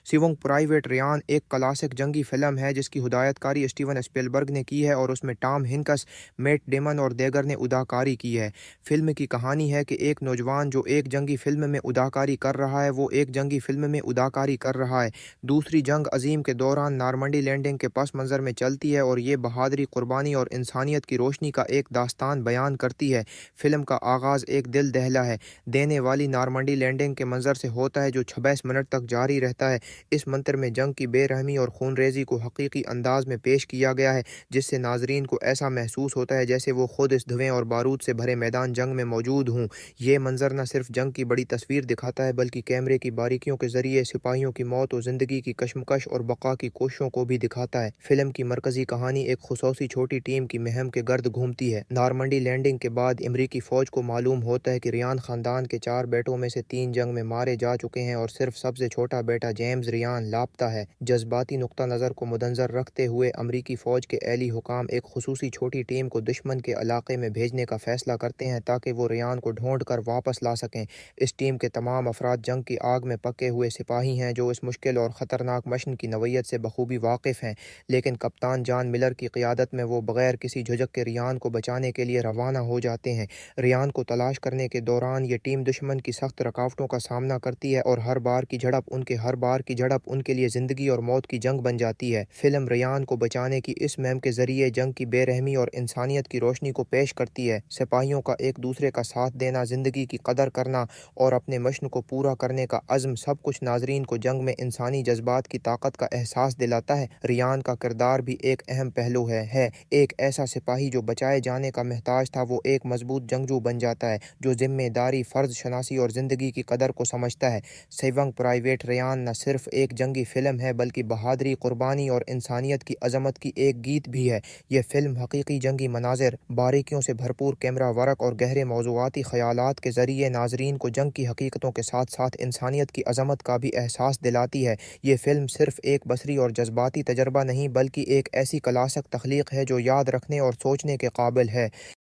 सिवोंग private Riyan एक classic जंगी film है जिसकी हिदायतकारी स्टीवन स्पीलबर्ग ने की है और उसमें टॉम हिंकस, मैट डेमन और देगर ने अदाकारी की है। फिल्म की कहानी है कि एक नौजवान जो एक जंगी फिल्म में अदाकारी कर रहा है वो एक जंगी फिल्म में अदाकारी कर रहा है। दूसरी जंग अजीम के दौरान नॉर्मंडी लैंडिंग के पस मंज़र में चलती है और ये बहादुरी, कुर्बानी और इंसानियत की रोशनी का एक दास्तान बयान करती है। फिल्म का आगाज़ एक दिल दहला है देने वाली नॉर्मंडी लैंडिंग के मंजर से होता है जो 26 मिनट तक जारी रहता है। इस मंतर में जंग की बेरहमी और खूनरेज़ी को हकीकी अंदाज में पेश किया गया है, जिससे नाजरीन को ऐसा महसूस होता है जैसे वो खुद इस धुएं और बारूद से भरे मैदान जंग में मौजूद हों। ये मंजर न सिर्फ जंग की बड़ी तस्वीर दिखाता है बल्कि कैमरे की बारीकियों के जरिए सिपाहियों की मौत और ज़िंदगी की कशमकश और बका की कोशिशों को भी दिखाता है। फिल्म की मरकजी कहानी एक खुसूसी छोटी टीम की महम के गर्द घूमती है। नॉर्मंडी लैंडिंग के बाद अमरीकी फ़ौज को मालूम होता है कि रियान ख़ानदान के 4 बेटों में से 3 जंग में मारे जा चुके हैं और सिर्फ सबसे छोटा बेटा जेम्स रियान लापता है। जज्बाती नुक्ता नज़र को मद्देनज़र रखते हुए अमरीकी फ़ौज के एली हुकाम एक खुसूसी छोटी टीम को दुश्मन के इलाके में भेजने का फैसला करते हैं ताकि वो रियान को ढूंढ कर वापस ला सकें। इस टीम के तमाम अफराद जंग की आग में पके हुए सिपाही हैं जो इस मुश्किल और ख़तरनाक मिशन की नौइयत से बखूबी वाकिफ़ हैं, लेकिन कप्तान जॉन मिलर की क़ियादत में वो बग़ैर किसी झुझक के रियान को बचाने के लिए रवाना हो जाते हैं। रियान को तलाश करने के दौरान ये टीम दुश्मन की सख्त रुकावटों का सामना करती है और हर बार की झड़प उनके लिए ज़िंदगी और मौत की जंग बन जाती है। फिल्म रियान को बचाने की इस मुहिम के ज़रिए जंग की बेरहमी और इंसानियत की रोशनी को पेश करती है। सिपाहियों का एक दूसरे का साथ देना, ज़िंदगी की कदर करना और अपने मिशन को पूरा करने का अज़्म, सब कुछ नाजरीन को जंग में इंसानी जज्बात की ताकत का एहसास दिलाता है। रियान का किरदार भी एक अहम पहलू है। एक ऐसा सिपाही जो बचाए जाने का महताज था, वो एक मजबूत जंगजू बन जाता है जो जिम्मेदारी, फ़र्ज शनासी और ज़िंदगी की कदर को समझता है। सेवंग प्राइवेट रियान न सिर्फ एक जंगी फ़िल्म है बल्कि बहादुरी, कुर्बानी और इंसानियत की अजमत की एक गीत भी है। यह फ़िल्म हकीकी जंगी मनाजिर, बारीकियों से भरपूर कैमरा वर्क और गहरे मौज़ूआती ख़यालात के ज़रिए नाजरीन को जंग की हकीकतों के साथ साथ इंसानियत की अजमत का भी एहसास दिलाती है। ये फ़िल्म सिर्फ एक बसरी और जज्बाती तजर्बा नहीं बल्कि एक ऐसी क्लासिक तख्लीक है जो याद रखने और सोचने के काबिल है।